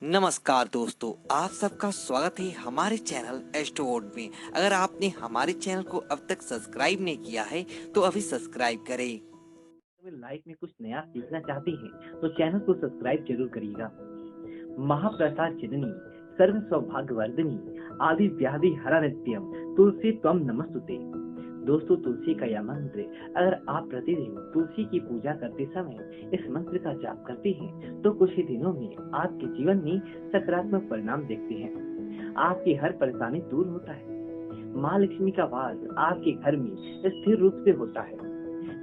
नमस्कार दोस्तों, आप सबका स्वागत है हमारे चैनल एस्ट्रोवर्ड में। अगर आपने हमारे चैनल को अब तक सब्सक्राइब नहीं किया है तो अभी सब्सक्राइब करें। अगर लाइफ में कुछ नया सीखना चाहते हैं तो चैनल को सब्सक्राइब जरूर करिएगा। महाप्रसाद जननी सर्व सौभाग्यवर्धिनी आदि व्याधि हरा नित्यम तुलसी त्वम नमस्तुते। दोस्तों, तुलसी का यह मंत्र अगर आप प्रतिदिन तुलसी की पूजा करते समय इस मंत्र का जाप करते हैं तो कुछ ही दिनों में आपके जीवन में सकारात्मक परिणाम देखते हैं। आपकी हर परेशानी दूर होता है। माँ लक्ष्मी का वास आपके घर में स्थिर रूप से होता है।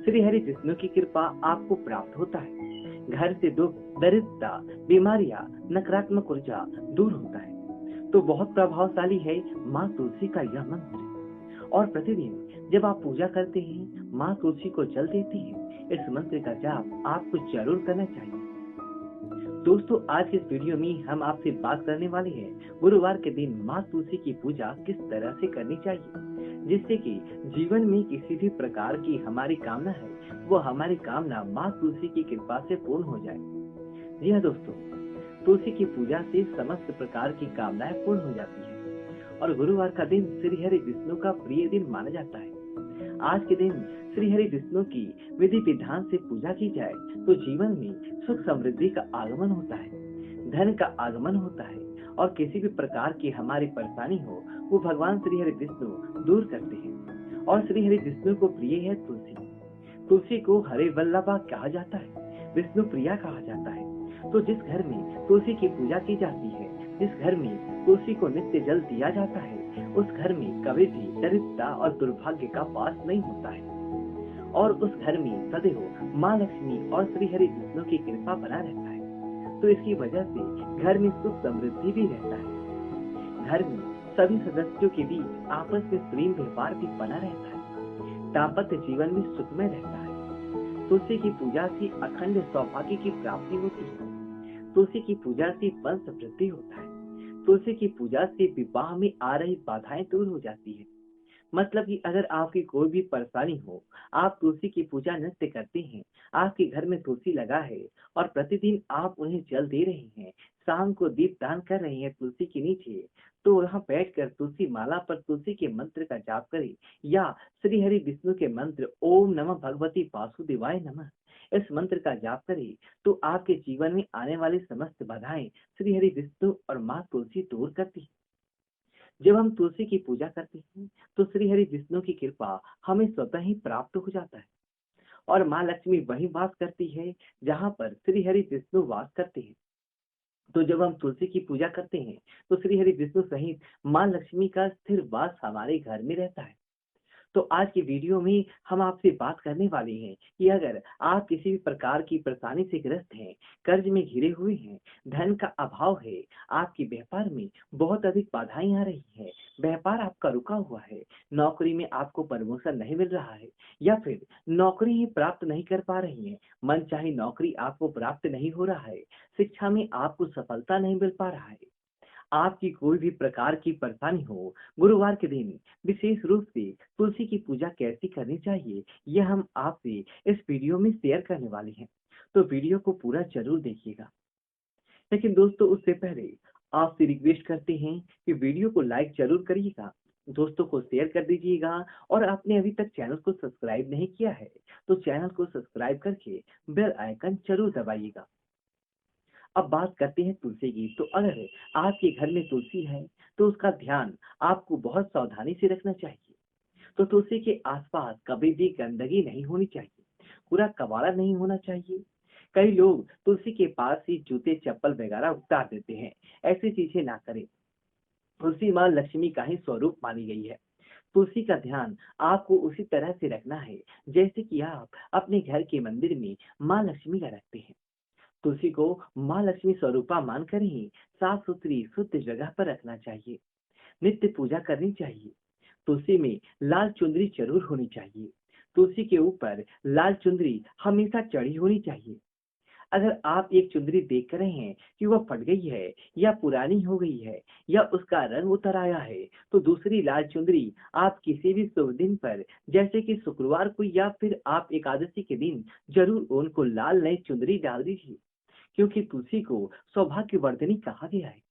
श्री हरि विष्णु की कृपा आपको प्राप्त होता है। घर से दुख, दरिद्रता, बीमारियां, नकारात्मक ऊर्जा दूर होता है। तो बहुत प्रभावशाली है माँ तुलसी का यह मंत्र। और प्रतिदिन जब आप पूजा करते हैं, माँ तुलसी को जल देते हैं, इस मंत्र का जाप आपको जरूर करना चाहिए। दोस्तों, आज के इस वीडियो में हम आपसे बात करने वाले हैं गुरुवार के दिन माँ तुलसी की पूजा किस तरह से करनी चाहिए, जिससे कि जीवन में किसी भी प्रकार की हमारी कामना है वो हमारी कामना माँ तुलसी की कृपा से पूर्ण हो जाए। जी हाँ दोस्तों, तुलसी की पूजा से समस्त प्रकार की कामनाएं पूर्ण हो जाती है और गुरुवार का दिन श्री हरि विष्णु का प्रिय दिन माना जाता है। आज के दिन श्री हरि विष्णु की विधि विधान से पूजा की जाए तो जीवन में सुख समृद्धि का आगमन होता है, धन का आगमन होता है और किसी भी प्रकार की हमारी परेशानी हो वो भगवान श्री हरि विष्णु दूर करते हैं। और श्री हरि विष्णु को प्रिय है तुलसी। तुलसी को हरे वल्लभा कहा जाता है, विष्णु प्रिया कहा जाता है। तो जिस घर में तुलसी की पूजा की जाती है, जिस घर में तुलसी को नित्य जल दिया जाता है, उस घर में कभी भी दरिद्रता और दुर्भाग्य का वास नहीं होता है और उस घर में सदैव माँ लक्ष्मी और श्री हरि विष्णु की कृपा बना रहता है। तो इसकी वजह से घर में सुख समृद्धि भी रहता है। घर में सभी सदस्यों के बीच आपस में प्रेम व्यवहार भी बना रहता है। दाम्पत्य जीवन में सुखमय रहता है। तुलसी की पूजा से अखंड सौभाग्य की प्राप्ति होती है। तुलसी की पूजा से वंश वृद्धि होता है। तुलसी की पूजा से विवाह में आ रही बाधाएं दूर हो जाती है। मतलब कि अगर आपकी कोई भी परेशानी हो, आप तुलसी की पूजा नित्य करते हैं, आपके घर में तुलसी लगा है और प्रतिदिन आप उन्हें जल दे रहे हैं, शाम को दीप दान कर रहे हैं तुलसी के नीचे, तो वहां बैठकर तुलसी माला पर तुलसी के मंत्र का जाप करें या श्री हरि विष्णु के मंत्र ओम नमः भगवती वासुदेवाय नमः इस मंत्र का जाप करें तो आपके जीवन में आने वाली समस्त बाधाएं श्री हरि विष्णु और माँ तुलसी दूर करती है। जब हम तुलसी की पूजा करते हैं तो श्री हरि विष्णु की कृपा हमें स्वतः ही प्राप्त हो जाता है और माँ लक्ष्मी वहीं वास करती है जहाँ पर श्री हरि विष्णु वास करते हैं। तो जब हम तुलसी की पूजा करते हैं तो श्री हरि विष्णु सहित माँ लक्ष्मी का स्थिर वास हमारे घर में रहता है। तो आज की वीडियो में हम आपसे बात करने वाले हैं कि अगर आप किसी भी प्रकार की परेशानी से ग्रस्त हैं, कर्ज में घिरे हुए हैं, धन का अभाव है, आपके व्यापार में बहुत अधिक बाधाएं आ रही हैं, व्यापार आपका रुका हुआ है, नौकरी में आपको प्रमोशन नहीं मिल रहा है या फिर नौकरी ही प्राप्त नहीं कर पा रही है, मनचाही नौकरी आपको प्राप्त नहीं हो रहा है, शिक्षा में आपको सफलता नहीं मिल पा रहा है, आपकी कोई भी प्रकार की परेशानी हो, गुरुवार के दिन विशेष रूप से तुलसी की पूजा कैसे करनी चाहिए, यह हम आपसे इस वीडियो में शेयर करने वाले हैं। तो वीडियो को पूरा जरूर देखिएगा। लेकिन दोस्तों, उससे पहले आपसे रिक्वेस्ट करते हैं कि वीडियो को लाइक जरूर करिएगा, दोस्तों को शेयर कर दीजिएगा और आपने अभी तक चैनल को सब्सक्राइब नहीं किया है तो चैनल को सब्सक्राइब करके बेल आइकन जरूर दबाइएगा। अब बात करते हैं तुलसी की। तो अगर आपके घर में तुलसी है तो उसका ध्यान आपको बहुत सावधानी से रखना चाहिए। तो तुलसी के आसपास कभी भी गंदगी नहीं होनी चाहिए, पूरा कबाड़ा नहीं होना चाहिए। कई लोग तुलसी के पास ही जूते चप्पल वगैरह उतार देते हैं, ऐसी चीजें ना करें। तुलसी माँ लक्ष्मी का ही स्वरूप मानी गई है। तुलसी का ध्यान आपको उसी तरह से रखना है जैसे कि आप अपने घर के मंदिर में माँ लक्ष्मी का रखते हैं। तुलसी को माँ लक्ष्मी स्वरूपा मानकर ही साफ सुथरी शुद्ध जगह पर रखना चाहिए। नित्य पूजा करनी चाहिए। तुलसी में लाल चुंदरी जरूर होनी चाहिए। तुलसी के ऊपर लाल चुंदरी हमेशा चढ़ी होनी चाहिए। अगर आप एक चुंदरी देख रहे हैं कि वह फट गई है या पुरानी हो गई है या उसका रंग उतर आया है तो दूसरी लाल चुंदरी आप किसी भी शुभ दिन पर जैसे कि शुक्रवार को या फिर आप एकादशी के दिन जरूर उनको लाल नई चुंदरी डाल दीजिए। क्योंकि तुलसी को सौभाग्यवर्धिनी कहा गया है।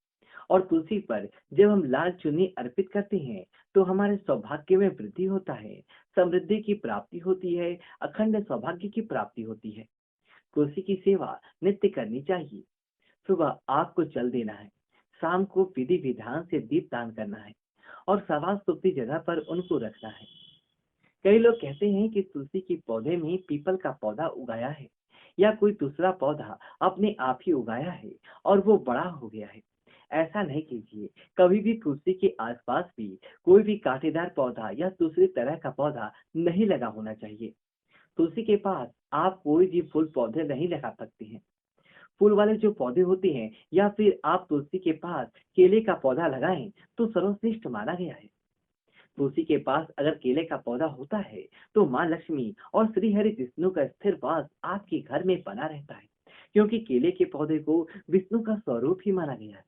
और तुलसी पर जब हम लाल चुन्नी अर्पित करते हैं तो हमारे सौभाग्य में वृद्धि होता है, समृद्धि की प्राप्ति होती है, अखंड सौभाग्य की प्राप्ति होती है। तुलसी की सेवा नित्य करनी चाहिए। सुबह आग को जल देना है, शाम को विधि विधान से दीप दान करना है और साफ सुथरी जगह पर उनको रखना है। कई लोग कहते हैं कि तुलसी के पौधे में पीपल का पौधा उगाया है या कोई दूसरा पौधा अपने आप ही उगाया है और वो बड़ा हो गया है। ऐसा नहीं कीजिए। कभी भी तुलसी के आसपास भी कोई भी कांटेदार पौधा या दूसरी तरह का पौधा नहीं लगा होना चाहिए। तुलसी के पास आप कोई भी फूल पौधे नहीं लगा सकते हैं। फूल वाले जो पौधे होते हैं या फिर आप तुलसी के पास केले का पौधा लगाएं तो सर्वश्रेष्ठ माना गया है। तुलसी के पास अगर केले का पौधा होता है तो माँ लक्ष्मी और श्री हरि विष्णु का स्थिर वास आपके घर में बना रहता है, क्योंकि केले के पौधे को विष्णु का स्वरूप ही माना गया है।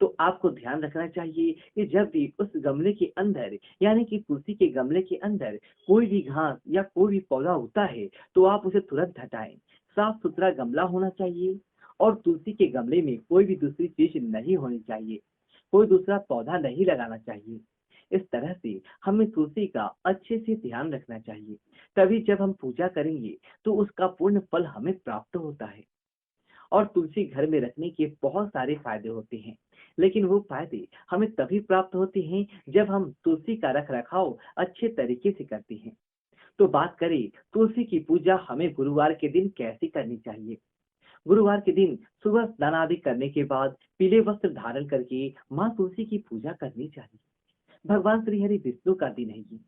तो आपको ध्यान रखना चाहिए कि जब भी उस गमले के अंदर यानी कि तुलसी के गमले के अंदर कोई भी घास या कोई भी पौधा होता है तो आप उसे तुरंत हटाएं। साफ सुथरा गमला होना चाहिए और तुलसी के गमले में कोई भी दूसरी चीज नहीं होनी चाहिए, कोई दूसरा पौधा नहीं लगाना चाहिए। इस तरह से हमें तुलसी का अच्छे से ध्यान रखना चाहिए। तभी जब हम पूजा करेंगे तो उसका पूर्ण फल हमें प्राप्त होता है। और तुलसी घर में रखने के बहुत सारे फायदे होते हैं, लेकिन वो फायदे हमें तभी प्राप्त होते हैं जब हम तुलसी का रख रखाव अच्छे तरीके से करते हैं। तो बात करें तुलसी की पूजा हमें गुरुवार के दिन कैसे करनी चाहिए। गुरुवार के दिन सुबह स्नान आदि करने के बाद पीले वस्त्र धारण करके माँ तुलसी की पूजा करनी चाहिए। भगवान श्री हरि विष्णु का दिन है ये।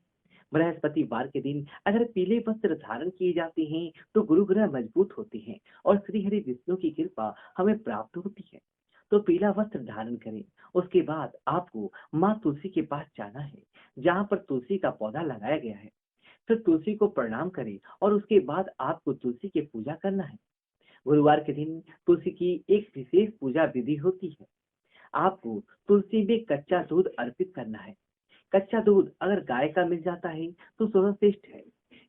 बृहस्पतिवार के दिन अगर पीले वस्त्र धारण किए जाते हैं तो गुरु ग्रह मजबूत होते हैं और श्री हरि विष्णु की कृपा हमें प्राप्त होती है। तो पीला वस्त्र धारण करें। उसके बाद आपको माँ तुलसी के पास जाना है जहाँ पर तुलसी का पौधा लगाया गया है। फिर तुलसी को प्रणाम करें और उसके बाद आपको तुलसी की पूजा करना है। गुरुवार के दिन तुलसी की एक विशेष पूजा विधि होती है। आपको तुलसी में कच्चा दूध अर्पित करना है। कच्चा दूध अगर गाय का मिल जाता है तो सर्वश्रेष्ठ है।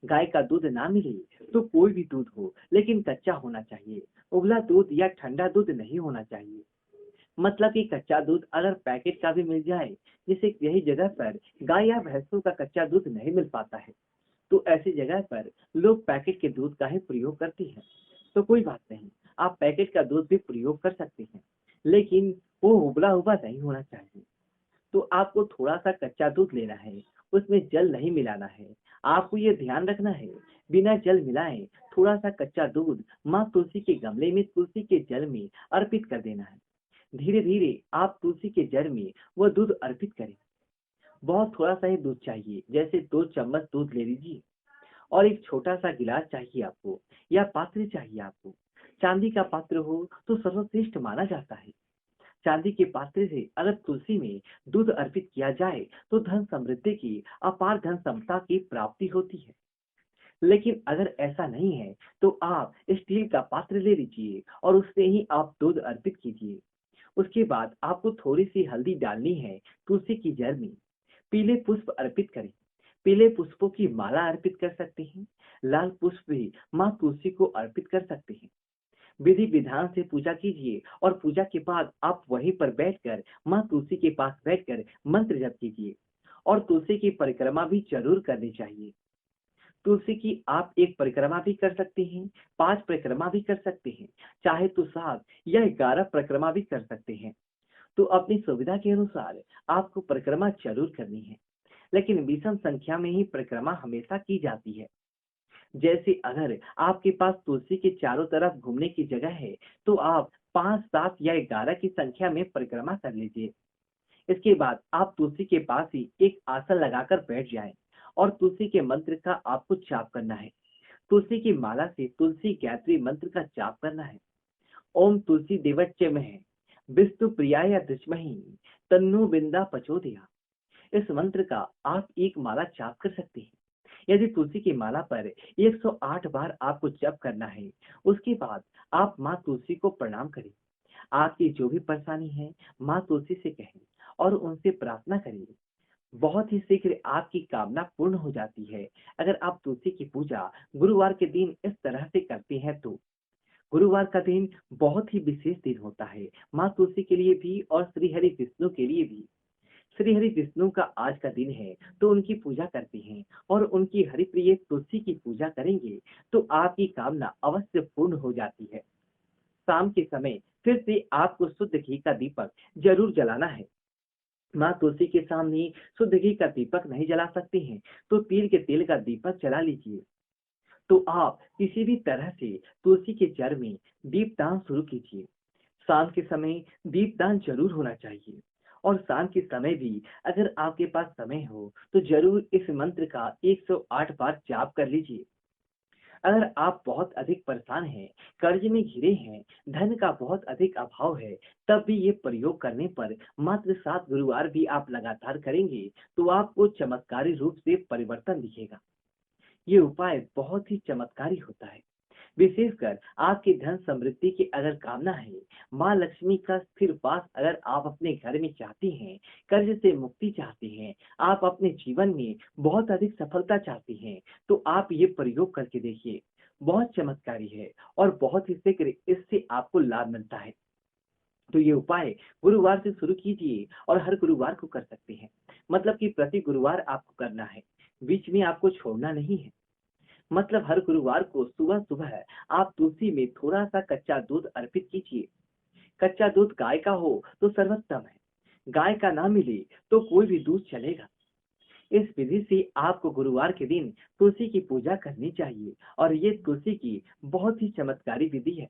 गाय का दूध ना मिले तो कोई भी दूध हो लेकिन कच्चा होना चाहिए। उबला दूध या ठंडा दूध नहीं होना चाहिए। मतलब कि कच्चा दूध अगर पैकेट का भी मिल जाए, जैसे यही जगह पर गाय या भैंसों का कच्चा दूध नहीं मिल पाता है तो ऐसी जगह पर लोग पैकेट के दूध का ही प्रयोग करते हैं। तो कोई बात नहीं, आप पैकेट का दूध भी प्रयोग कर सकते हैं, लेकिन वो उबला हुआ नहीं होना चाहिए। तो आपको थोड़ा सा कच्चा दूध लेना है, उसमें जल नहीं मिलाना है। आपको ये ध्यान रखना है बिना जल मिलाए थोड़ा सा कच्चा दूध माँ तुलसी के गमले में तुलसी के जल में अर्पित कर देना है। धीरे धीरे आप तुलसी के जल में वह दूध अर्पित करें। बहुत थोड़ा सा ही दूध चाहिए, जैसे 2 चम्मच दूध ले लीजिए और एक छोटा सा गिलास चाहिए आपको या पात्र चाहिए आपको। चांदी का पात्र हो तो सर्वश्रेष्ठ माना जाता है। चांदी के पात्र से अगर तुलसी में दूध अर्पित किया जाए तो धन समृद्धि की अपार धन समता की प्राप्ति होती है। लेकिन अगर ऐसा नहीं है तो आप स्टील का पात्र ले लीजिए और उससे ही आप दूध अर्पित कीजिए। उसके बाद आपको थोड़ी सी हल्दी डालनी है तुलसी की जड़ में। पीले पुष्प अर्पित करें। पीले पुष्पों की माला अर्पित कर सकते हैं। लाल पुष्प भी माँ तुलसी को अर्पित कर सकते हैं। विधि विधान से पूजा कीजिए और पूजा के बाद आप वहीं पर बैठकर माँ तुलसी के पास बैठकर मंत्र जप कीजिए और तुलसी की परिक्रमा भी जरूर करनी चाहिए। तुलसी की आप एक परिक्रमा भी कर सकते हैं, 5 परिक्रमा भी कर सकते हैं, चाहे तो 7 या 11 परिक्रमा भी कर सकते हैं। तो अपनी सुविधा के अनुसार आपको परिक्रमा जरूर करनी है, लेकिन विषम संख्या में ही परिक्रमा हमेशा की जाती है। जैसे अगर आपके पास तुलसी के चारों तरफ घूमने की जगह है तो आप 5, 7 या 11 की संख्या में परिक्रमा कर लीजिए। इसके बाद आप तुलसी के पास ही एक आसन लगाकर बैठ जाएं और तुलसी के मंत्र का आपको जाप करना है। तुलसी की माला से तुलसी गायत्री मंत्र का जाप करना है। ओम तुलसी देवच्य में विष्णु प्रियाय धीमहि तन्नो बिंदा प्रचोदयात्। इस मंत्र का आप एक माला जाप कर सकते हैं। यदि तुलसी की माला पर 108 बार आपको जप करना है, उसके बाद आप माँ तुलसी को प्रणाम करें। आपकी जो भी परेशानी है माँ तुलसी से कहें और उनसे प्रार्थना करें। बहुत ही शीघ्र आपकी कामना पूर्ण हो जाती है अगर आप तुलसी की पूजा गुरुवार के दिन इस तरह से करते हैं तो। गुरुवार का दिन बहुत ही विशेष दिन होता है, माँ तुलसी के लिए भी और श्री हरि विष्णु के लिए भी। श्री हरि विष्णु का आज का दिन है, तो उनकी पूजा करते हैं और उनकी हरिप्रिय तुलसी की पूजा करेंगे तो आपकी कामना अवश्य पूर्ण हो जाती है। शाम के समय फिर से आपको शुद्ध घी का दीपक जरूर जलाना है। माँ तुलसी के सामने शुद्ध घी का दीपक नहीं जला सकते हैं तो तिल के तेल का दीपक जला लीजिए। तो आप किसी भी तरह से तुलसी के जड़ में दीपदान शुरू कीजिए। शाम के समय दीपदान जरूर होना चाहिए और शाम के समय भी अगर आपके पास समय हो तो जरूर इस मंत्र का 108 बार जाप कर लीजिए। अगर आप बहुत अधिक परेशान हैं, कर्ज में घिरे हैं, धन का बहुत अधिक अभाव है, तब भी ये प्रयोग करने पर मात्र 7 गुरुवार भी आप लगातार करेंगे तो आपको चमत्कारी रूप से परिवर्तन दिखेगा। ये उपाय बहुत ही चमत्कारी होता है। विशेषकर आपकी धन समृद्धि की अगर कामना है, माँ लक्ष्मी का स्थिर वास अगर आप अपने घर में चाहती हैं, कर्ज से मुक्ति चाहती हैं, आप अपने जीवन में बहुत अधिक सफलता चाहती हैं, तो आप ये प्रयोग करके देखिए। बहुत चमत्कारी है और बहुत ही शीघ्र इससे आपको लाभ मिलता है। तो ये उपाय गुरुवार से शुरू कीजिए और हर गुरुवार को कर सकते हैं। मतलब कि प्रति गुरुवार आपको करना है, बीच में आपको छोड़ना नहीं है। मतलब हर गुरुवार को सुबह-सुबह आप तुलसी में थोड़ा-सा कच्चा दूध अर्पित कीजिए। कच्चा दूध गाय का हो तो सर्वोत्तम है। गाय का ना मिले तो कोई भी दूध चलेगा। इस विधि से आपको गुरुवार के दिन तुलसी की पूजा करनी चाहिए और ये तुलसी की बहुत ही चमत्कारी विधि है।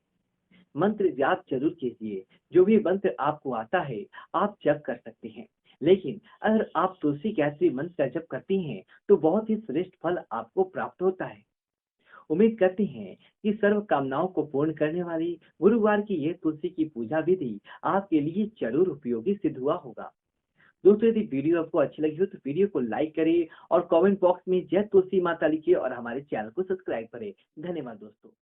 मंत्र जाप जरूर कीजिए। जो भी मंत्र आपको आता है, आप जप कर सकते हैं। लेकिन अगर आप तुलसी गायत्री मंत्र का जप करती हैं, तो बहुत ही श्रेष्ठ फल आपको प्राप्त होता है। उम्मीद करते हैं कि सर्व कामनाओं को पूर्ण करने वाली गुरुवार की यह तुलसी की पूजा विधि आपके लिए जरूर उपयोगी सिद्ध हुआ होगा। दोस्तों, यदि वीडियो आपको अच्छी लगी हो तो वीडियो को लाइक करें और कमेंट बॉक्स में जय तुलसी माता लिखिए और हमारे चैनल को सब्सक्राइब करें। धन्यवाद दोस्तों।